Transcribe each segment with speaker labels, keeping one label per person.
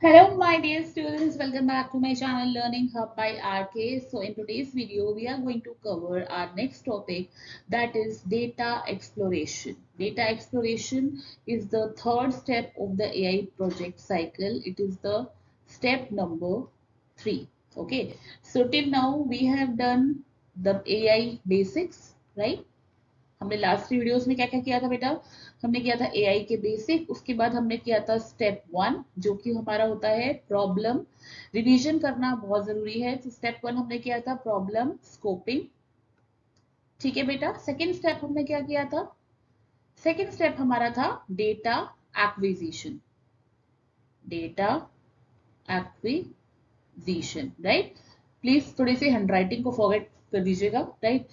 Speaker 1: Hello, my dear students. Welcome back to my channel Learning Hub by RK. So, in today's video, we are going to cover our next topic, that is data exploration. Data exploration is the third step of the AI project cycle. It is the step number 3. Okay. So, till now, we have done the AI basics, right? हमने last three videos में क्या क्या किया था बेटा? हमने किया था एआई के बेसिक, उसके बाद हमने किया था स्टेप 1 जो कि हमारा होता है प्रॉब्लम रिवीजन करना बहुत जरूरी है। तो स्टेप 1 हमने किया था प्रॉब्लम स्कोपिंग। ठीक है बेटा। सेकंड स्टेप हमने क्या किया था? सेकंड स्टेप हमारा था data acquisition. Data acquisition, right. Please थोड़ी सी हैंडराइटिंग को फॉरवर्ड कर दीजिएगा, राइट।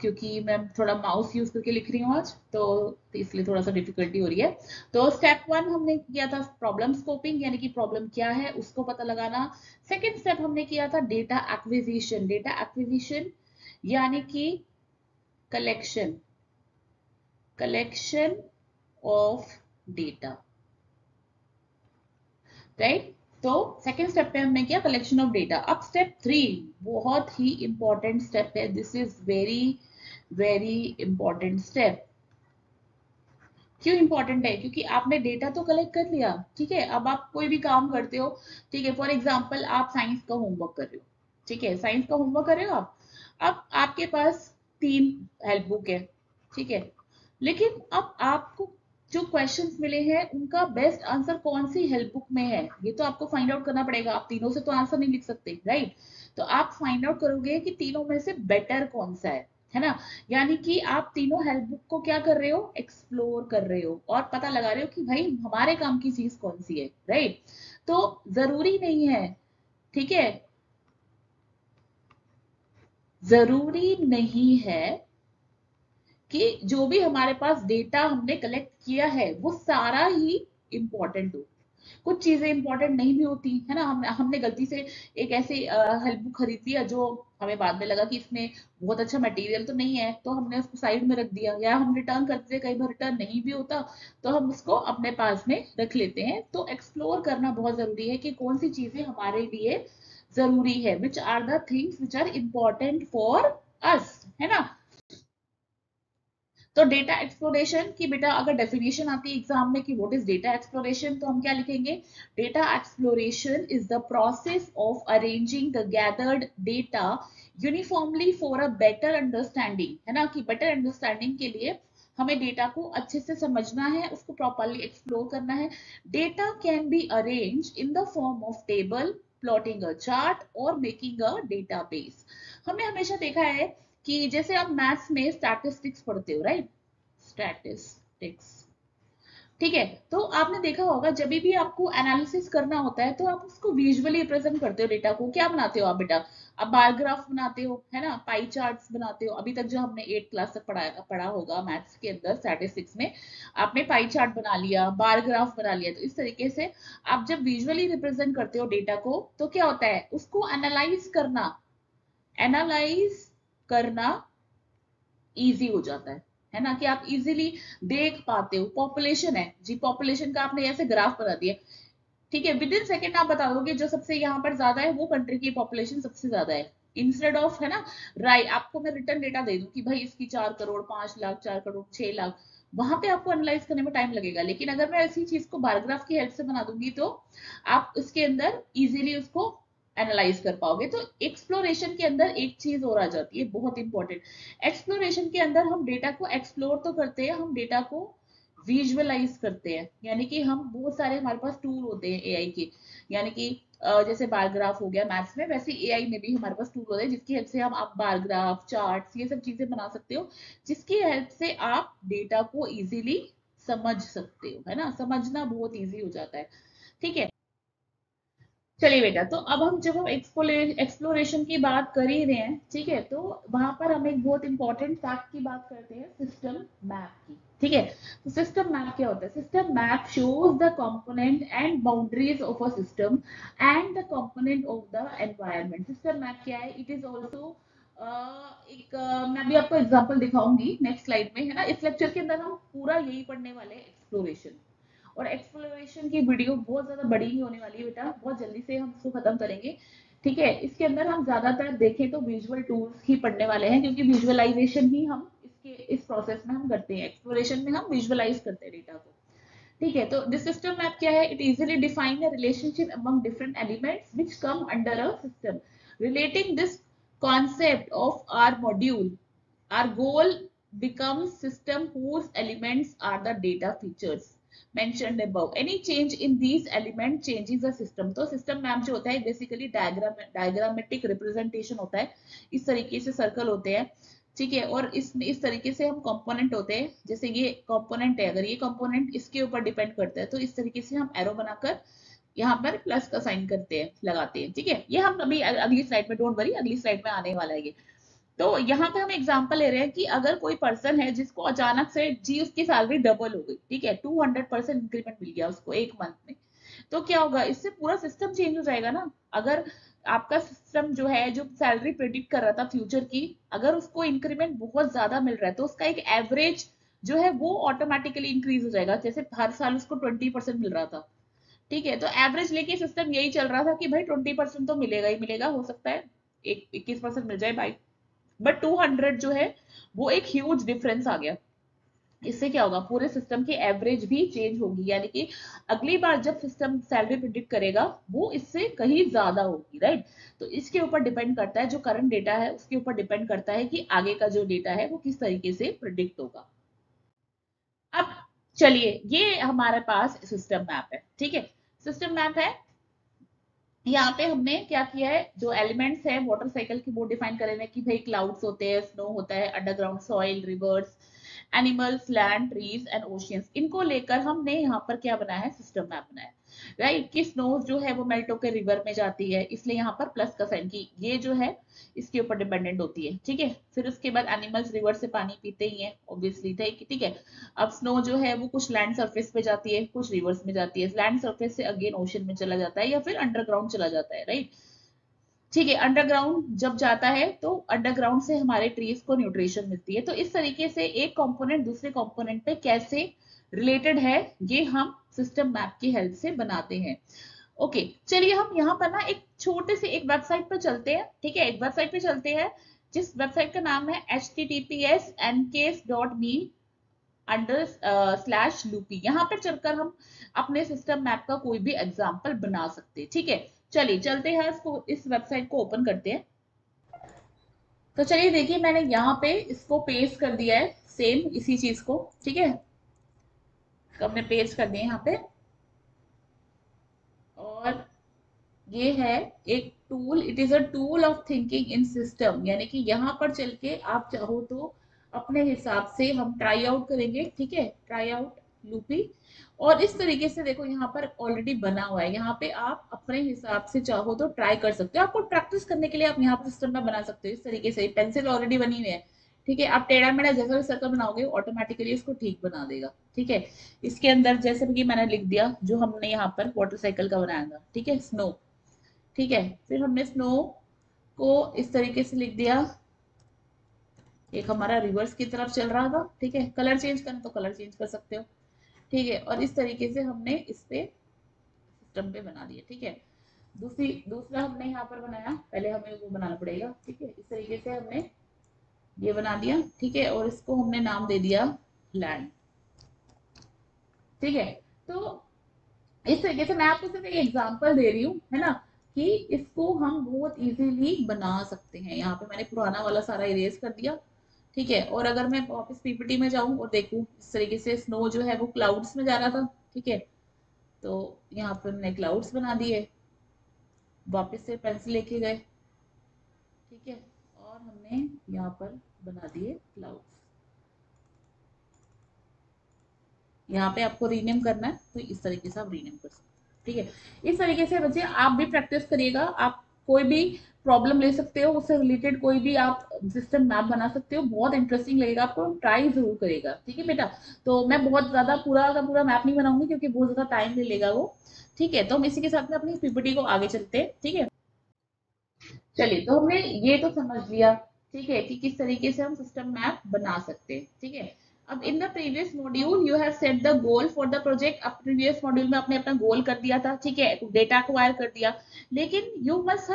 Speaker 1: क्योंकि मैं थोड़ा माउस यूज करके लिख रही हूँ आज, तो इसलिए थोड़ा सा डिफिकल्टी हो रही है। तो स्टेप 1 हमने किया था प्रॉब्लम स्कोपिंग, यानी कि प्रॉब्लम क्या है उसको पता लगाना। सेकेंड स्टेप हमने किया था डेटा एक्विजिशन। डेटा एक्विजिशन यानी कि collection collection of data, right. तो सेकेंड स्टेप पे हमने किया कलेक्शन ऑफ डेटा। अब स्टेप 3 बहुत ही इंपॉर्टेंट स्टेप है। This is very very important step. क्यों इंपॉर्टेंट है? क्योंकि आपने डेटा तो कलेक्ट कर लिया, ठीक है। अब आप कोई भी काम करते हो, ठीक है। फॉर एग्जाम्पल आप साइंस का होमवर्क कर रहे हो, ठीक है। साइंस का होमवर्क कर रहे हो आप। अब आपके पास 3 हेल्प बुक है, ठीक है। लेकिन अब आपको जो क्वेश्चंस मिले हैं उनका बेस्ट आंसर कौन सी हेल्प बुक में है, ये तो आपको फाइंड आउट करना पड़ेगा। आप तीनों से तो आंसर नहीं लिख सकते, राइट। तो आप फाइंड आउट करोगे कि तीनों में से बेटर कौन सा है ना। यानी कि आप तीनों हेल्प बुक को क्या कर रहे हो? एक्सप्लोर कर रहे हो और पता लगा रहे हो कि भाई हमारे काम की चीज कौन सी है, राइट। तो जरूरी नहीं है, ठीक है, जरूरी नहीं है कि जो भी हमारे पास डेटा हमने कलेक्ट किया है वो सारा ही इंपॉर्टेंट हो। कुछ चीजें इंपॉर्टेंट नहीं भी होती है ना। हमने हमने गलती से एक ऐसे हेल्प बुक खरीद लिया जो हमें बाद में लगा कि इसमें बहुत अच्छा मटेरियल तो नहीं है, तो हमने उसको साइड में रख दिया, या हम रिटर्न करते थे, कई बार रिटर्न नहीं भी होता तो हम उसको अपने पास में रख लेते हैं। तो एक्सप्लोर करना बहुत जरूरी है कि कौन सी चीजें हमारे लिए जरूरी है, which are the things which are important for us, है ना। तो डेटा एक्सप्लोरेशन की बेटा अगर डेफिनेशन आती है एग्जाम में कि व्हाट इज डेटा एक्सप्लोरेशन, तो हम क्या लिखेंगे? Data exploration is the process of arranging the gathered data uniformly for a better understanding, है ना। कि बेटर अंडरस्टैंडिंग के लिए हमें डेटा को अच्छे से समझना है, उसको प्रॉपरली एक्सप्लोर करना है। Data can be arrange in the form of table, plotting a chart और मेकिंग अ डेटाबेस। हमने हमेशा देखा है कि जैसे आप मैथ्स में स्टैटिस्टिक्स पढ़ते हो, राइट। स्टैटिस्टिक्स, ठीक है। तो आपने देखा होगा जब भी आपको एनालिसिस करना होता है तो आप उसको विजुअली रिप्रेजेंट करते हो। डेटा को क्या बनाते हो आप बेटा? आप बार ग्राफ बनाते हो, है ना, पाई चार्ट्स बनाते हो। अभी तक जो हमने 8 क्लास तक पढ़ा होगा मैथ्स के अंदर स्टैटिस्टिक्स में, आपने पाई चार्ट बना लिया, बार ग्राफ बना लिया। तो इस तरीके से आप जब विजुअली रिप्रेजेंट करते हो डेटा को तो क्या होता है? उसको एनालाइज करना इजी हो जाता है ना। कि आप इजीली देख पाते हो। पॉपुलेशन है जी, पॉपुलेशन का आपने ऐसे ग्राफ बना दिया, ठीक है। विद इन सेकेंड आप बता दोगे जो सबसे यहाँ पर ज्यादा है वो कंट्री की पॉपुलेशन सबसे ज्यादा है, इंस्टेड ऑफ, है ना। राइट, आपको मैं रिटर्न डेटा दे दूं कि भाई इसकी 4 करोड़, 5 लाख, 4 करोड़, 6 लाख, वहां पे आपको एनालाइज करने में टाइम लगेगा। लेकिन अगर मैं ऐसी चीज को बारग्राफ की हेल्प से बना दूंगी तो आप उसके अंदर इजीली उसको एनालाइज कर पाओगे। तो एक्सप्लोरेशन के अंदर एक चीज और आ जाती है बहुत इंपॉर्टेंट। एक्सप्लोरेशन के अंदर हम डेटा को एक्सप्लोर तो करते हैं, हम डेटा को विजुअलाइज करते हैं। यानी कि हम बहुत सारे हमारे पास टूल होते हैं एआई के, यानी कि जैसे बार ग्राफ हो गया मैथ्स में, वैसे एआई में भी हमारे पास टूल होते हैं जिसकी हेल्प से हम आप बार ग्राफ, चार्ट्स, ये सब चीजें बना सकते हो, जिसकी हेल्प से आप डेटा को इजीली समझ सकते हो, है ना। समझना बहुत इजी हो जाता है, ठीक है। चलिए बेटा, तो अब हम जब हम एक्सप्लोरेशन की बात कर ही रहे हैं, ठीक है, तो वहां पर हम एक बहुत इंपॉर्टेंट फैक्ट की बात करते हैं, सिस्टम मैप की, ठीक है। तो सिस्टम मैप क्या होता है? System map shows the component and boundaries of a system and the component of the environment. System map क्या है? इट इज ऑल्सो मैं अभी आपको एग्जांपल दिखाऊंगी नेक्स्ट स्लाइड में, है ना। इस लेक्चर के अंदर हम पूरा यही पढ़ने वाले हैं, एक्सप्लोरेशन। और एक्सप्लोरेशन की वीडियो बहुत ज्यादा बड़ी ही होने वाली है बेटा, बहुत जल्दी से हम इसको खत्म करेंगे। ठीक है, इसके अंदर हम ज्यादातर देखें तो विजुअल टूल्स ही पढ़ने वाले हैं, क्योंकि विजुअलाइजेशन ही हम इसके इस प्रोसेस में हम करते हैं, एक्सप्लोरेशन में हम विजुअलाइज करते हैं डेटा को। ठीक है, तो दिस सिस्टम मैप क्या है? It easily define a relationship among different elements which come under a system. Relating this concept of our module, our goal becomes system whose elements are the data features mentioned above. Any change in these elements changes the system. तो system map जो होता है basically diagrammatic representation होता है, इस तरीके से circle होते हैं। ठीक है, और इस तरीके से हम कंपोनेंट होते हैं, जैसे ये कंपोनेंट है, अगर ये कंपोनेंट इसके ऊपर डिपेंड करता है तो इस तरीके से हम एरो बनाकर यहाँ पर प्लस का साइन करते हैं, लगाते हैं। ठीक है, ये हम अभी अगली स्लाइड में, डोंट वरी, अगली स्लाइड में आने वाला है ये। तो यहाँ पे हम एग्जांपल ले रहे हैं कि अगर कोई पर्सन है जिसको अचानक से जी उसकी सैलरी डबल हो गई, ठीक है, 200% इंक्रीमेंट मिल गया उसको एक मंथ में, तो क्या होगा? इससे पूरा सिस्टम चेंज हो जाएगा ना। अगर आपका सिस्टम जो है, जो सैलरी प्रेडिक्ट कर रहा था फ्यूचर की, अगर उसको इंक्रीमेंट बहुत ज्यादा मिल रहा है तो उसका एक एवरेज जो है वो ऑटोमेटिकली इंक्रीज हो जाएगा। जैसे हर साल उसको 20% मिल रहा था, ठीक है, तो एवरेज लेके सिस्टम यही चल रहा था कि भाई 20% तो मिलेगा ही मिलेगा, हो सकता है 21% मिल जाए भाई, बट 200 जो है वो एक ह्यूज डिफरेंस आ गया। इससे क्या होगा? पूरे सिस्टम की एवरेज भी चेंज होगी, यानी कि अगली बार जब सिस्टम सैलरी प्रिडिक्ट करेगा वो इससे कहीं ज्यादा होगी, राइट। तो इसके ऊपर डिपेंड करता है, जो करंट डेटा है उसके ऊपर डिपेंड करता है कि आगे का जो डेटा है वो किस तरीके से प्रिडिक्ट होगा। अब चलिए, ये हमारे पास सिस्टम मैप है, ठीक है, सिस्टम मैप है। यहाँ पे हमने क्या किया है, जो एलिमेंट्स है वाटर साइकिल की वो डिफाइन करे हैं कि भाई क्लाउड्स होते हैं, स्नो होता है, underground soil, reverse, animals, land, trees and oceans, इनको लेकर हमने यहाँ पर क्या बनाया है? सिस्टम मैप बनाया, राइट। कि स्नो जो है वो मेल्ट होकर रिवर में जाती है, इसलिए यहाँ पर प्लस का साइन की ये जो है इसके ऊपर डिपेंडेंट होती है, ठीक है। फिर उसके बाद एनिमल्स रिवर से पानी पीते ही है ऑब्वियसली, ठीक है। अब स्नो जो है वो कुछ लैंड सरफेस पे जाती है, कुछ रिवर्स में जाती है, लैंड सरफेस से अगेन ओशन में चला जाता है या फिर अंडरग्राउंड चला जाता है, राइट। ठीक है, अंडरग्राउंड जब जाता है तो अंडरग्राउंड से हमारे ट्रीज को न्यूट्रिशन मिलती है। तो इस तरीके से एक कंपोनेंट दूसरे कंपोनेंट पे कैसे रिलेटेड है, ये हम सिस्टम मैप की हेल्प से बनाते हैं। ओके, चलिए हम यहाँ पर ना एक छोटे से एक वेबसाइट पर चलते हैं, ठीक है, एक वेबसाइट पे चलते हैं जिस वेबसाइट का नाम है https://ncase.me /loopy। यहाँ पर चलकर हम अपने सिस्टम मैप का कोई भी एग्जाम्पल बना सकते हैं, ठीक है। चलिए चलते हैं, इसको इस वेबसाइट को ओपन करते हैं। तो चलिए देखिए, मैंने यहाँ पे इसको पेस्ट कर दिया है, सेम इसी चीज को, ठीक है, तो हमने पेस्ट कर दिया यहाँ पे। और ये है एक tool, it is a tool of thinking in system, यानी कि यहाँ पर चल के आप चाहो तो अपने हिसाब से हम ट्राई आउट करेंगे, ठीक है, ट्राई आउट लूपी। और इस तरीके से देखो यहाँ पर ऑलरेडी बना हुआ है, यहाँ पे आप अपने हिसाब से चाहो तो ट्राई कर सकते हो। आपको प्रैक्टिस करने के लिए आप यहाँ पर सिस्टम में बना सकते हो इस तरीके से, पेंसिल ऑलरेडी बनी हुई है, ठीक है। आप टेढ़ा मेढ़ा जैसा भी सर्कल बनाओगे ऑटोमेटिकली इसको ठीक बना देगा, ठीक है। इसके अंदर जैसे कि मैंने लिख दिया जो हमने यहाँ पर वाटर साइकिल का बनाया था, ठीक है, स्नो, ठीक है। फिर हमने स्नो को इस तरीके से लिख दिया, एक हमारा रिवर्स की तरफ चल रहा था, ठीक है, कलर चेंज करना तो कलर चेंज कर सकते हो, ठीक है। और इस तरीके से हमने इस पे सिस्टम पे बना दिया, ठीक है। दूसरा हमने यहाँ पर बनाया, पहले हमें वो बनाना पड़ेगा, ठीक है, इस तरीके से हमने ये बना दिया, ठीक है। और इसको हमने नाम दे दिया लैंड, ठीक है। तो इस तरीके से मैं आपको सिर्फ एक एग्जांपल दे रही हूँ, है ना, कि इसको हम बहुत इजीली बना सकते हैं। यहाँ पे मैंने पुराना वाला सारा इरेज कर दिया, ठीक है। और अगर मैं वापस पीपीटी में जाऊं और देखूं, इस तरीके से स्नो जो है वो क्लाउड्स में जा रहा था, ठीक है, तो यहाँ पर हमने क्लाउड्स बना दिए, वापस से पेंसिल लेके गए, ठीक है, और हमने यहाँ पर बना दिए क्लाउड्स। यहाँ पे आपको रीनेम करना है तो इस तरीके से आप रीनेम कर सकते हैं, ठीक है। इस तरीके से बच्चे आप भी प्रैक्टिस करिएगा, आप कोई भी प्रॉब्लम ले सकते हो, उससे रिलेटेड कोई भी आप सिस्टम मैप बना सकते हो, बहुत इंटरेस्टिंग लगेगा आपको, ट्राई जरूर करेगा, ठीक है बेटा। तो मैं बहुत ज्यादा पूरा का पूरा मैप नहीं बनाऊंगी क्योंकि बहुत ज्यादा टाइम ले लेगा वो, ठीक है। तो हम इसी के साथ में अपनी पीपीटी को आगे चलते हैं, ठीक है। चलिए, तो हमने ये तो समझ लिया, ठीक है, कि किस तरीके से हम सिस्टम मैप बना सकते हैं, ठीक है। अब in the previous module you have set the goal for the project. अब प्रीवियस मॉड्यूल में आपने अपना गोल कर दिया था, ठीक है, डेटा एक्वायर कर दिया, लेकिन you must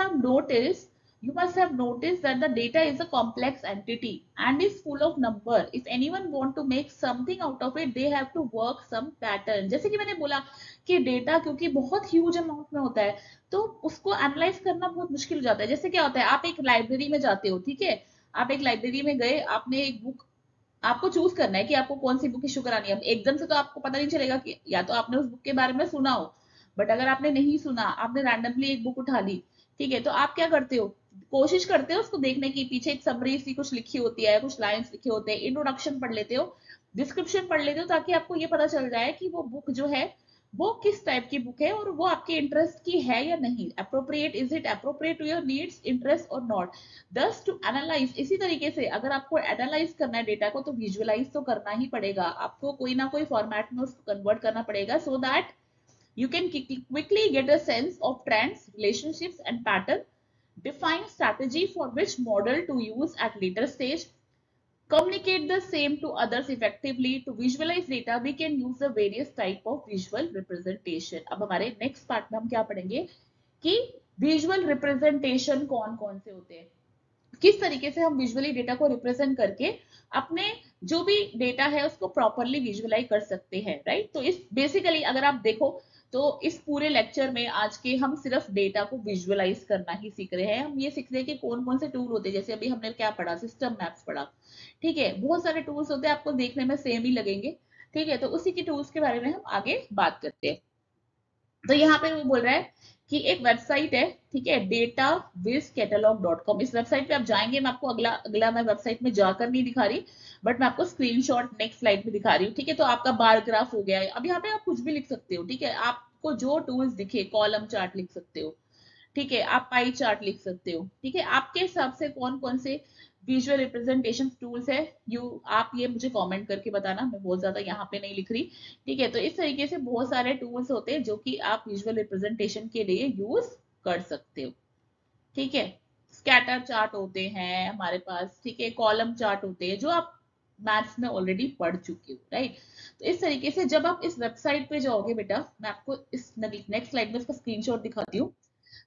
Speaker 1: have noticed that the data is a complex entity and is full of number. If anyone want to make something out of it, they have to work some pattern. जैसे कि मैंने बोला कि data क्योंकि बहुत huge amount में होता है, तो उसको एनालाइज करना बहुत मुश्किल हो जाता है। जैसे क्या होता है, आप एक लाइब्रेरी में जाते हो, ठीक है, आप एक लाइब्रेरी में गए, आपने एक बुक, आपको चूज करना है कि आपको कौन सी बुक इशू करानी है। एकदम से तो आपको पता नहीं चलेगा कि या तो आपने उस बुक के बारे में सुना हो, बट अगर आपने नहीं सुना, आपने रैंडमली एक बुक उठा ली, ठीक है, तो आप क्या करते हो, कोशिश करते हो उसको देखने की, पीछे एक समरी सी कुछ लिखी होती है, कुछ लाइंस लिखे होते हैं, इंट्रोडक्शन पढ़ लेते हो, डिस्क्रिप्शन पढ़ लेते हो, ताकि आपको ये पता चल जाए कि वो बुक जो है वो किस टाइप की बुक है और वो आपके इंटरेस्ट की है या नहीं, appropriate, is it appropriate to your needs, interest और नॉट। दस टू एनालाइज, इसी तरीके से अगर आपको एनालाइज करना है डेटा को, तो विजुअलाइज तो करना ही पड़ेगा, आपको कोई ना कोई फॉर्मेट में उसको कन्वर्ट करना पड़ेगा, so that you can quickly get a sense of trends, relationships and pattern, define strategy for which model to use at later stage, communicate the same to others effectively. To visualize data we can use the various type of visual representation. अब हमारे next part में हम क्या पढ़ेंगे कि visual representation कौन कौन से होते हैं, किस तरीके से हम विजुअली डेटा को रिप्रेजेंट करके अपने जो भी डेटा है उसको प्रॉपरली विजुअलाइज कर सकते हैं, राइट। तो इस बेसिकली अगर आप देखो तो इस पूरे लेक्चर में आज के हम सिर्फ डेटा को विजुअलाइज करना ही सीख रहे हैं। हम ये सीख रहे हैं कि कौन कौन से टूल होते हैं, जैसे अभी हमने क्या पढ़ा, सिस्टम मैप्स पढ़ा, ठीक है, बहुत सारे टूल्स होते हैं, आपको देखने में सेम ही लगेंगे, ठीक है, तो उसी के टूल्स के बारे में हम आगे बात करते हैं। तो यहाँ पे वो बोल रहा है कि एक वेबसाइट है, ठीक है, dataviscatalog.com। इस वेबसाइट पे आप जाएंगे, मैं आपको अगला अगला मैं वेबसाइट में जाकर नहीं दिखा रही, बट मैं आपको स्क्रीनशॉट नेक्स्ट स्लाइड में दिखा रही हूँ, ठीक है। तो आपका बार ग्राफ हो गया है, अब यहाँ पे आप कुछ भी लिख सकते हो, ठीक है, आपको जो टूल्स दिखे, कॉलम चार्ट लिख सकते हो, ठीक है, आप पाई चार्ट लिख सकते हो, ठीक है, आपके हिसाब से कौन कौन से विजुअल रिप्रेजेंटेशन टूल्स है, आप ये मुझे कमेंट करके बताना, मैं बहुत ज्यादा यहाँ पे नहीं लिख रही, ठीक है। तो इस तरीके से बहुत सारे टूल्स होते हैं जो कि आप विजुअल रिप्रेजेंटेशन के लिए यूज कर सकते हो, ठीक है। स्कैटर चार्ट होते हैं हमारे पास, ठीक है, कॉलम चार्ट होते हैं जो आप मैथ्स में ऑलरेडी पढ़ चुके हो, राइट। तो इस तरीके से जब आप इस वेबसाइट पे जाओगे बेटा, मैं आपको इस नेक्स्ट स्लाइड में इसका स्क्रीनशॉट दिखाती हूँ।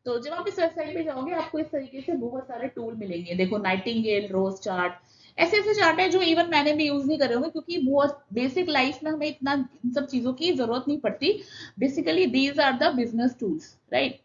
Speaker 1: तो जब आप इस वेबसाइट पे जाओगे आपको इस तरीके से बहुत सारे टूल मिलेंगे, देखो नाइटिंगेल, रोज चार्ट, ऐसे ऐसे चार्ट है जो इवन मैंने भी यूज नहीं करे होंगे, क्योंकि बहुत बेसिक लाइफ में हमें इतना इन सब चीजों की जरूरत नहीं पड़ती। Basically these are the business tools, right.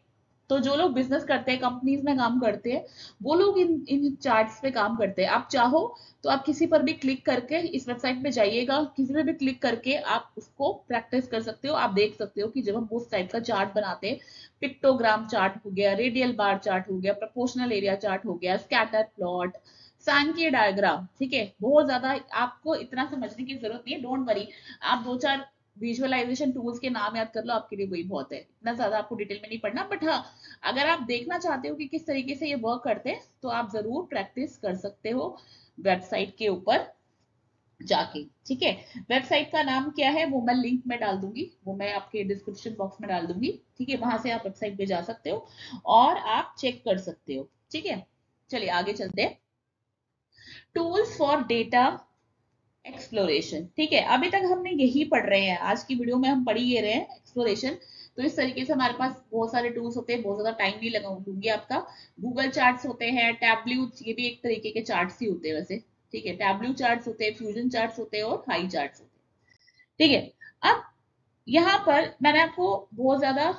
Speaker 1: तो जो लोग बिजनेस करते हैं, कंपनीज में काम करते हैं, वो लोग इन इन चार्ट्स पे काम करते हैं। आप चाहो तो आप किसी पर भी क्लिक करके इस वेबसाइट पे जाइएगा, किसी पे भी क्लिक करके आप उसको प्रैक्टिस कर सकते हो। आप देख सकते हो कि जब हम उस टाइप का चार्ट बनाते हैं, पिक्टोग्राम चार्ट हो गया, रेडियल बार चार्ट हो गया, प्रोपोर्शनल एरिया चार्ट हो गया, स्कैटर प्लॉट, सांख्यिकीय डायग्राम, ठीक है, बहुत ज्यादा आपको इतना समझने की जरूरत नहीं है, डोंट वरी। आप दो चार विजुअलाइजेशन टूल्स के नाम याद कर लो, आपके लिए वही बहुत है, इतना ज्यादा आपको डिटेल में नहीं पढ़ना। बट हाँ, अगर आप देखना चाहते हो कि किस तरीके से ये वर्क करते हैं, तो आप जरूर प्रैक्टिस कर सकते हो वेबसाइट के ऊपर जाके, ठीक है। वेबसाइट का नाम क्या है वो मैं लिंक में डाल दूंगी, वो मैं आपके डिस्क्रिप्शन बॉक्स में डाल दूंगी, ठीक है, वहां से आप वेबसाइट पे जा सकते हो और आप चेक कर सकते हो, ठीक है। चलिए आगे चलते हैं। टूल्स फॉर डेटा एक्सप्लोरेशन, ठीक है, अभी तक हमने यही पढ़ रहे हैं, आज की वीडियो में हम पढ़ ही रहे हैं एक्सप्लोरेशन। तो इस तरीके से हमारे पास बहुत सारे टूल्स होते हैं, बहुत ज्यादा टाइम नहीं लगाऊंगी आपका। गूगल चार्ट्स होते हैं, टैब्ल्यू, ये भी एक तरीके के चार्ट्स ही होते हैं वैसे, ठीक है, टैब्ल्यू चार्ट्स होते हैं, फ्यूजन चार्ट्स होते हैं और हाई चार्ट्स होते हैं, ठीक है। अब यहाँ पर मैंने आपको बहुत ज्यादा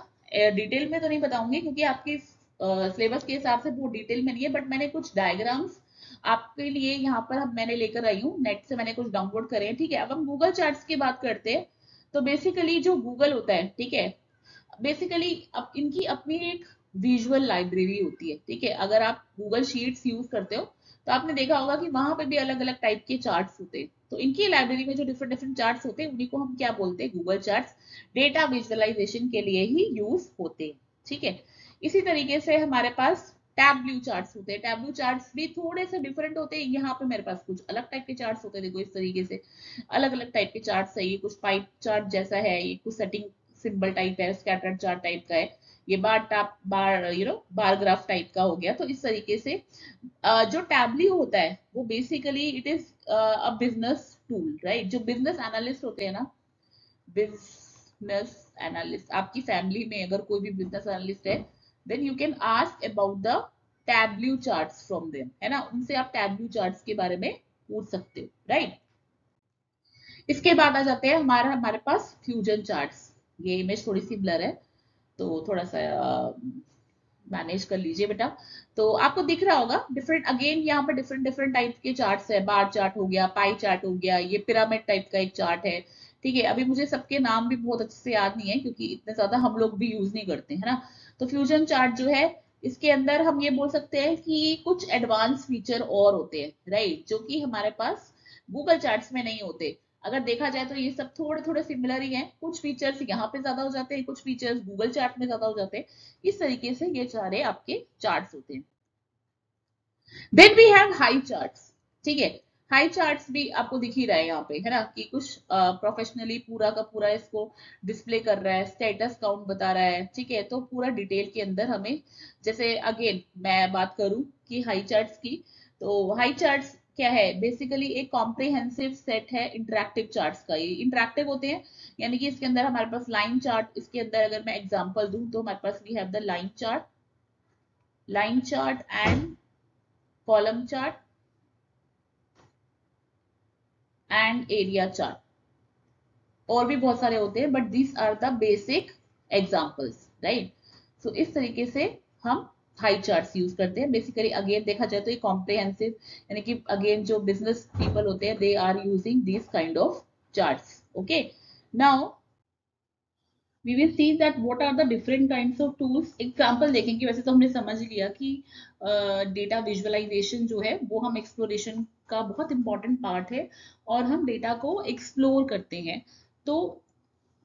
Speaker 1: डिटेल में तो नहीं बताऊंगी, क्योंकि आपकी सिलेबस के हिसाब से बहुत डिटेल में नहीं है, बट मैंने कुछ डायग्राम्स आपके लिए यहाँ पर मैंने लेकर आई हूँ, नेट से मैंने कुछ डाउनलोड करे हैं, ठीक है। अब हम गूगल चार्ट्स की बात करते हैं, तो बेसिकली जो गूगल होता है, ठीक है, बेसिकली अब इनकी अपनी एक विजुअल लाइब्रेरी होती है, ठीक है। अगर आप गूगल शीट्स यूज करते हो तो आपने देखा होगा कि वहां पे भी अलग अलग टाइप के चार्ट्स होते हैं, तो इनकी लाइब्रेरी में जो डिफरेंट डिफरेंट चार्ट्स होते हैं उन्हीं को हम क्या बोलते हैं, गूगल चार्ट्स, डेटा विजुअलाइजेशन के लिए ही यूज होते हैं, ठीक है। इसी तरीके से हमारे पास टैब्ल्यू चार्ट्स होते हैं, टैब्ल्यू चार्ट्स भी थोड़े से डिफरेंट होते हैं, यहाँ पे मेरे पास कुछ अलग टाइप के चार्ट्स होते हैं, देखो इस तरीके से अलग अलग टाइप के चार्ट्स है, ये कुछ पाइप चार्ट जैसा है, ये कुछ सेटिंग सिंबल टाइप है, स्कैटर्ड चार्ट टाइप का है, ये बार टाप बार बार ग्राफ टाइप का हो गया। तो इस तरीके से जो टैब्ल्यू होता है वो basically it is a business tool, right. जो बिजनेस एनालिस्ट होते हैं ना, बिजनेस एनालिस्ट, आपकी फैमिली में अगर कोई भी बिजनेस एनालिस्ट है, then you can ask about the tableau charts from them, है ना, उनसे आप टैब्ल्यू चार्ट्स के बारे में पूछ सकते हो, राइट। इसके बाद आ जाते हैं हमारे पास फ्यूजन चार्ट्स। ये इमेज थोड़ी सी ब्लर है, तो थोड़ा सा मैनेज कर लीजिए बेटा। तो आपको दिख रहा होगा डिफरेंट, अगेन यहाँ पर डिफरेंट डिफरेंट टाइप के चार्ट्स है। बार चार्ट हो गया, पाई चार्ट हो गया, ये पिरामिड टाइप का एक चार्ट है, ठीक है। अभी मुझे सबके नाम भी बहुत अच्छे से याद नहीं है क्योंकि इतने ज्यादा हम लोग भी यूज नहीं करते, है ना। तो फ्यूजन चार्ट जो है, इसके अंदर हम ये बोल सकते हैं कि कुछ एडवांस फीचर और होते हैं, राइट, जो कि हमारे पास गूगल चार्ट्स में नहीं होते। अगर देखा जाए तो ये सब थोड़े थोड़े सिमिलर ही हैं, कुछ फीचर्स यहाँ पे ज्यादा हो जाते हैं, कुछ फीचर्स गूगल चार्ट में ज्यादा हो जाते हैं। इस तरीके से ये सारे आपके चार्ट्स होते हैं। Then we have high charts, ठीक है। हाई चार्ट्स भी आपको दिख ही रहा है यहाँ पे, है ना, कि कुछ प्रोफेशनली पूरा का पूरा इसको डिस्प्ले कर रहा है, स्टेटस काउंट बता रहा है, ठीक है। तो पूरा डिटेल के अंदर हमें, जैसे अगेन मैं बात करूं कि हाई चार्ट्स की, तो हाई चार्ट्स क्या है, बेसिकली एक कॉम्प्रिहेंसिव सेट है इंटरैक्टिव चार्ट्स का। ये इंटरैक्टिव होते हैं, यानी कि इसके अंदर हमारे पास लाइन चार्ट, इसके अंदर अगर मैं एग्जांपल दूं तो हमारे पास we have the line chart and column chart and area chart, और भी बहुत सारे होते हैं, but these are the basic examples, right. So इस तरीके से हम हाई चार्ट्स यूज करते हैं। बेसिकली अगेन देखा जाए तो ये कॉम्प्रिहेंसिव, यानी कि अगेन जो बिजनेस पीपल होते हैं, they are using this kind of charts, okay. Now we will see that what are the different kinds of tools। Example देखेंगे। वैसे तो हमने समझ लिया कि डेटा विजुअलाइजेशन जो है वो हम एक्सप्लोरेशन का बहुत इंपॉर्टेंट पार्ट है, और हम डेटा को एक्सप्लोर करते हैं। तो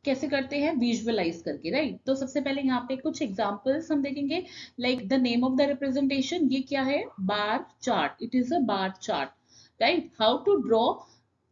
Speaker 1: कैसे करते हैं, विजुअलाइज करके, राइट। तो सबसे पहले यहाँ पे कुछ एग्जांपल्स हम देखेंगे। Like the name of the representation, ये क्या है, bar chart, it is a bar chart, right. How to draw,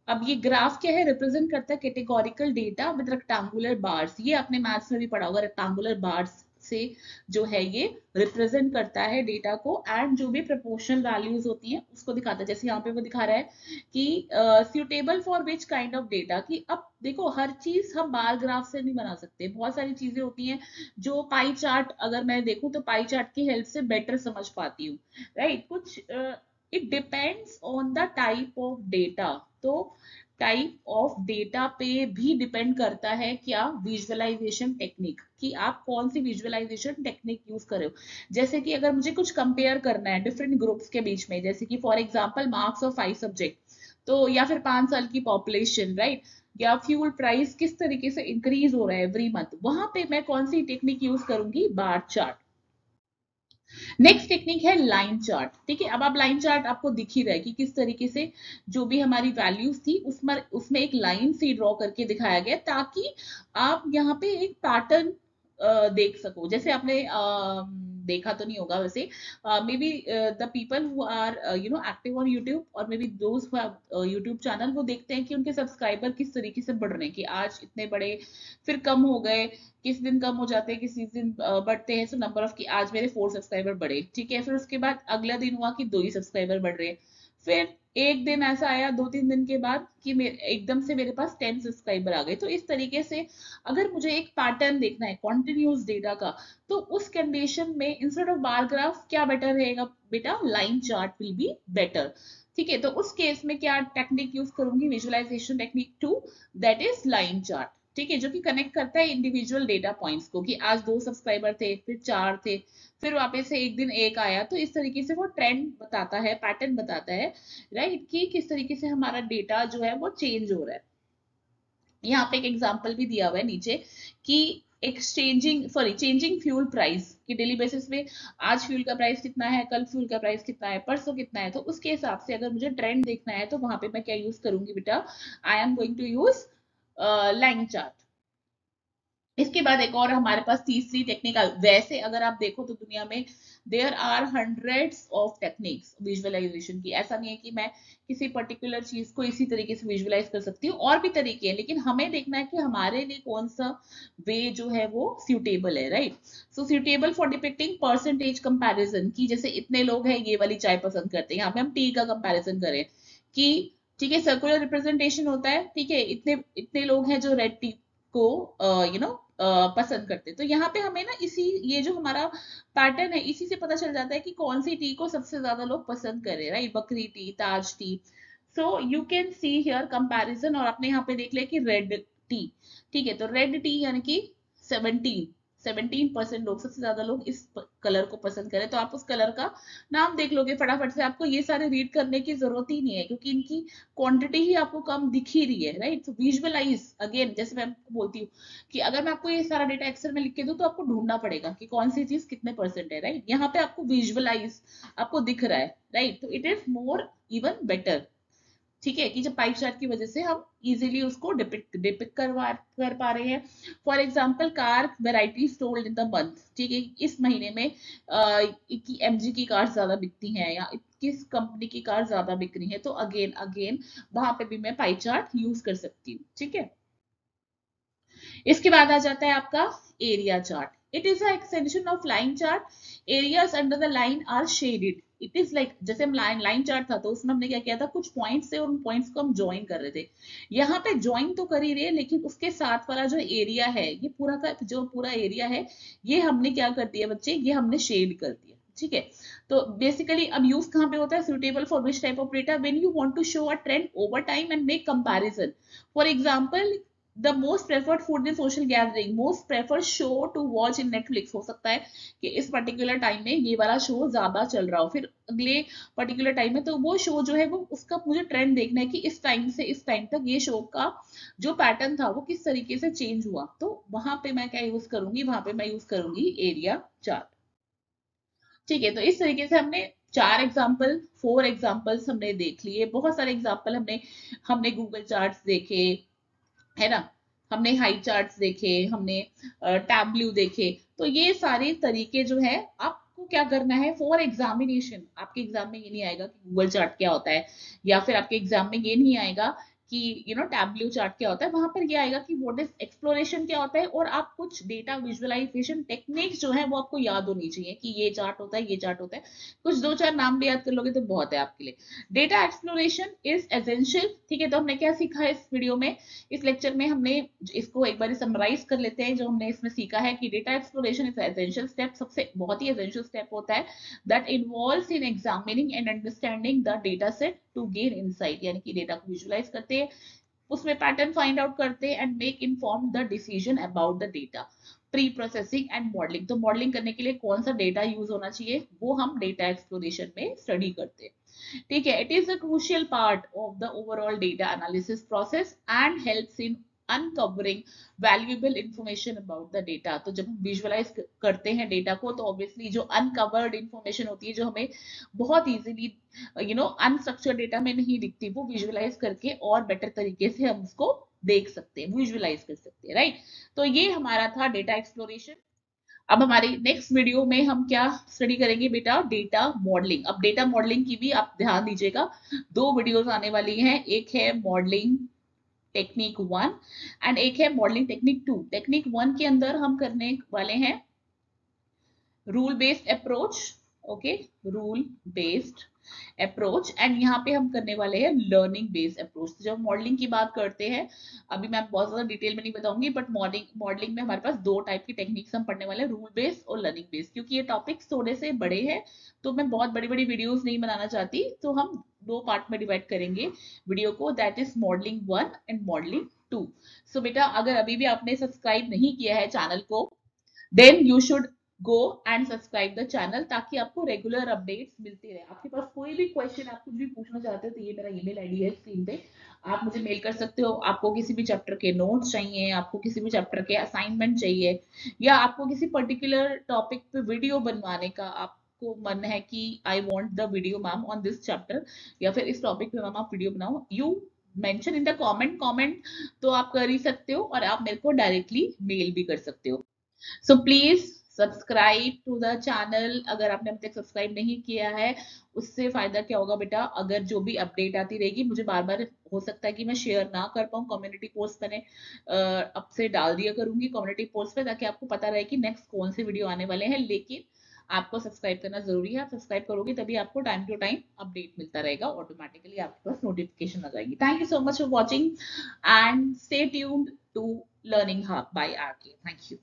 Speaker 1: अब ये ग्राफ क्या है, रिप्रेजेंट करता है categorical data with rectangular bars. ये आपने मैथ्स में भी पढ़ा होगा, रेक्टेंगुलर बार्स से जो है ये रिप्रेजेंट करता है डेटा को, एंड जो भी प्रोपोर्शनल वैल्यूज होती हैं उसको दिखाता है। जैसे यहाँ पे वो दिखा रहा है कि suitable for which kind of data, कि अब देखो हर चीज हम बार ग्राफ से नहीं बना सकते, बहुत सारी चीजें होती हैं जो पाई चार्ट, अगर मैं देखूं तो पाई चार्ट की हेल्प से बेटर समझ पाती हूँ, राइट। कुछ it depends on the type of data. तो टाइप ऑफ डेटा पे भी डिपेंड करता है क्या, विजुअलाइजेशन टेक्निक, कि आप कौन सी विजुअलाइजेशन टेक्निक यूज कर रहे हो। जैसे कि अगर मुझे कुछ कंपेयर करना है डिफरेंट ग्रुप्स के बीच में, जैसे कि for example marks of 5 subject, तो या फिर 5 साल की पॉपुलेशन, राइट, या फ्यूल प्राइस किस तरीके से इंक्रीज हो रहा है एवरी मंथ, वहां पे मैं कौन सी टेक्निक यूज करूंगी, बार चार्ट। नेक्स्ट टेक्निक है लाइन चार्ट, ठीक है। अब आप लाइन चार्ट आपको दिख ही रहा है कि किस तरीके से जो भी हमारी वैल्यूज थी उसमें एक लाइन से ड्रॉ करके दिखाया गया, ताकि आप यहाँ पे एक पैटर्न देख सको। जैसे आपने देखा तो नहीं होगा वैसे, maybe the people who are active on YouTube, और maybe those YouTube channel, वो देखते हैं कि उनके सब्सक्राइबर किस तरीके से बढ़ रहे हैं, कि आज इतने बड़े, फिर कम हो गए, किस दिन कम हो जाते हैं, किसी दिन बढ़ते हैं। सो नंबर ऑफ, कि आज मेरे 4 सब्सक्राइबर बढ़े, ठीक है। फिर उसके बाद अगला दिन हुआ कि 2 ही सब्सक्राइबर बढ़ रहे हैं। फिर एक दिन ऐसा आया 2-3 दिन के बाद कि एकदम से मेरे पास 10 सब्सक्राइबर आ गए। तो इस तरीके से अगर मुझे एक पैटर्न देखना है कॉन्टिन्यूस डेटा का, तो उस कंडीशन में इंस्टेड ऑफ बार ग्राफ क्या बेटर रहेगा बेटा, line chart will be better, ठीक है। तो उस केस में क्या टेक्निक यूज करूंगी, visualisation technique 2, that is line chart, ठीक है, जो कि कनेक्ट करता है इंडिविजुअल डेटा पॉइंट्स को, कि आज 2 सब्सक्राइबर थे, फिर 4 थे, फिर वापस से एक दिन एक आया। तो इस तरीके से वो ट्रेंड बताता है, पैटर्न बताता है, राइट, कि किस तरीके से हमारा डेटा जो है वो चेंज हो रहा है। यहाँ पे एक एग्जांपल भी दिया हुआ है नीचे, कि चेंजिंग फ्यूल प्राइस, कि डेली बेसिस पे आज फ्यूल का प्राइस कितना है, कल फ्यूल का प्राइस कितना है, परसों कितना है। तो उसके हिसाब से अगर मुझे ट्रेंड देखना है तो वहां पे मैं क्या यूज करूंगी बेटा, I am going to use line chart. इसके बाद एक और हमारे पास तीसरी टेक्निक, वैसे अगर आप देखो तो दुनिया में there are hundreds of techniques visualisation की। ऐसा नहीं है कि मैं किसी पर्टिकुलर चीज को इसी तरीके से विजुअलाइज कर सकती हूँ, और भी तरीके हैं, लेकिन हमें देखना है कि हमारे लिए कौन सा वे जो है वो सुटेबल है, right. So suitable for depicting percentage comparison, की जैसे इतने लोग हैं ये वाली चाय पसंद करते हैं, यहाँ पे हम टी का कंपैरिजन करें कि ठीक है, सर्कुलर रिप्रेजेंटेशन होता है। ठीक है, इतने इतने लोग हैं जो रेड टी को पसंद करते हैं। तो यहाँ पे हमें ना इसी, ये जो हमारा पैटर्न है, इसी से पता चल जाता है कि कौन सी टी को सबसे ज्यादा लोग पसंद कर रहे हैं, राइट? बकरी T, Taj T. So you can see here comparison, और आपने यहाँ पे देख लिया कि रेड टी। ठीक है, तो रेड टी यानी कि 17% लोग, सबसे ज्यादा लोग इस कलर को पसंद करें। तो आप उस कलर का नाम देख लोगे फटाफट से, आपको ये सारे रीड करने की जरूरत ही नहीं है, क्योंकि इनकी क्वांटिटी ही आपको कम दिख ही रही है, राइट? तो विजुअलाइज अगेन, जैसे मैं आपको बोलती हूँ कि अगर मैं आपको ये सारा डेटा एक्सेल में लिख के दूं तो आपको ढूंढना पड़ेगा कि कौन सी चीज कितने परसेंट है, राइट? यहाँ पे आपको विजुअलाइज, आपको दिख रहा है, राइट? तो it is more even better. ठीक है, कि जब पाइप चार्ट की वजह से हम इजीली उसको डिपिक्ट कर पा रहे हैं। For example, car variety sold in the month. ठीक है, इस महीने में एमजी की कार ज्यादा बिकती हैं, या किस कंपनी की कार ज्यादा बिक रही है, तो अगेन अगेन वहां पे भी मैं पाई चार्ट यूज कर सकती हूँ। ठीक है, इसके बाद आ जाता है आपका area chart. It is a extension of line chart. Areas under the line are shaded. It is like, जैसे हम लाइन चार्ट था तो उसमें हमने क्या किया था, कुछ पॉइंट्स थे और उन पॉइंट्स को हम ज्वाइन कर रहे थे। यहाँ पे ज्वाइन तो कर ही रहे, लेकिन उसके साथ वाला जो एरिया है, ये पूरा का जो पूरा एरिया है, ये हमने क्या कर दिया बच्चे, ये हमने शेड कर दिया। ठीक है, तो बेसिकली अब यूज कहाँ पे होता है, suitable for which type of data, when you want to show a trend over time and make comparison. For example, the most preferred food in social gathering, most preferred show to watch in Netflix. हो सकता है कि इस particular time में ये वाला show ज्यादा चल रहा हो, फिर अगले पर्टिकुलर टाइम में तो वो शो जो है वो, उसका मुझे ट्रेंड देखना है कि इस टाइम से इस टाइम तक ये शो का जो पैटर्न था वो किस तरीके से चेंज हुआ। तो वहां पे मैं क्या यूज करूंगी, वहां पे मैं यूज करूंगी एरिया चार्ट। ठीक है, तो इस तरीके से हमने 4 एग्जाम्पल, 4 एग्जाम्पल्स हमने देख लिए, बहुत सारे एग्जाम्पल हमने हमने गूगल चार्ट्स देखे, है ना? हमने हाई चार्ट्स देखे, हमने टैबल्यू देखे। तो ये सारे तरीके जो है, आपको क्या करना है फॉर एग्जामिनेशन, आपके एग्जाम में ये नहीं आएगा कि गूगल चार्ट क्या होता है, या फिर आपके एग्जाम में ये नहीं आएगा कि टैबल्यू चार्ट क्या होता है। वहां पर ये आएगा कि व्हाट इज एक्सप्लोरेशन क्या होता है, और आप कुछ डेटा विजुअलाइजेशन टेक्निक्स जो है वो आपको याद होनी चाहिए कि ये चार्ट होता है, ये चार्ट होता है। कुछ 2-4 नाम भी याद कर लोगे तो बहुत है आपके लिए। Data exploration is essential. ठीक है, तो हमने क्या सीखा है इस वीडियो में, इस लेक्चर में हमने इसको एक बार समराइज कर लेते हैं। जो हमने इसमें सीखा है कि data exploration is essential step, सबसे बहुत ही एसेंशियल स्टेप होता है, that involves in examining and understanding the data set to gain insight. यानी कि डेटा को विजुअलाइज करते हैं, उसमें पैटर्न फाइंड आउट करते हैं, and make inform the decision about the data. Pre processing and modelling, तो मॉडलिंग करने के लिए कौन सा डेटा यूज होना चाहिए वो हम डेटा एक्सप्लोरेशन में स्टडी करते हैं। ठीक है, it is a crucial part of the overall data analysis process and helps in uncovering valuable information about the data. तो जब हम विजुअलाइज करते हैं डेटा को, तो ऑब्वियसली जो अनकवर्ड इंफॉर्मेशन होती है, जो हमें बहुत इजीली अनस्ट्रक्चर्ड डेटा में नहीं दिखती, वो विजुअलाइज करके और बेटर तरीके से हम उसको देख सकते हैं, विजुअलाइज कर सकते हैं, राइट? तो ये हमारा था डेटा एक्सप्लोरेशन। अब हमारी नेक्स्ट वीडियो में हम क्या स्टडी करेंगे बेटा, डेटा मॉडलिंग। अब डेटा मॉडलिंग की भी आप ध्यान दीजिएगा, 2 वीडियोस आने वाली हैं, एक है मॉडलिंग टेक्निक 1 एंड एक है मॉडलिंग टेक्निक 2। टेक्निक 1 के अंदर हम करने वाले हैं rule based approach. Okay, rule based approach, and यहाँ पे हम करने वाले हैं लर्निंग बेस्ड अप्रोच। जब मॉडलिंग की बात करते हैं, अभी मैं बहुत ज्यादा डिटेल में नहीं बताऊंगी, बट मॉडलिंग में हमारे पास 2 टाइप की टेक्निक्स हम पढ़ने वाले हैं, रूल बेस्ड और लर्निंग बेस्ड। क्योंकि ये टॉपिक्स थोड़े से बड़े हैं, तो मैं बहुत बड़ी बड़ी वीडियोस नहीं बनाना चाहती, तो हम 2 पार्ट में डिवाइड करेंगे वीडियो को, that is modelling 1 and modelling 2। सो बेटा, अगर अभी भी आपने सब्सक्राइब नहीं किया है चैनल को, then you should go and subscribe the channel, ताकि आपको रेगुलर अपडेट्स मिलते रहे। आपके पास कोई भी क्वेश्चन, आप कुछ भी पूछना चाहते हो, तो ये मेरा ईमेल आईडी है स्क्रीन पे, आप मुझे मेल कर सकते हो। आपको किसी भी चैप्टर के नोट्स चाहिए, आपको किसी भी चैप्टर के असाइनमेंट चाहिए, या आपको किसी पर्टिकुलर टॉपिक पे वीडियो बनवाने का आपको मन है कि I want the video ma'am on this chapter, या फिर इस टॉपिक पे मैम आप वीडियो बनाओ, you mention in the comment, तो आप कर ही सकते हो, और आप मेरे को डायरेक्टली मेल भी कर सकते हो। So please subscribe to the channel. अगर आपने अभी तक सब्सक्राइब नहीं किया है, उससे फायदा क्या होगा बेटा, अगर जो भी अपडेट आती रहेगी, मुझे बार बार हो सकता है कि मैं शेयर ना कर पाऊँ, कम्युनिटी पोस्ट मैंने अब से डाल दिया करूंगी कम्युनिटी पोस्ट पे, ताकि आपको पता रहे कि नेक्स्ट कौन से वीडियो आने वाले हैं। लेकिन आपको सब्सक्राइब करना जरूरी है। आप सब्सक्राइब करोगे तभी आपको टाइम टू टाइम अपडेट मिलता रहेगा, ऑटोमेटिकली आपके पास नोटिफिकेशन आ जाएगी। Thank you so much for watching and stay tuned to learning hub by RK. Thank you.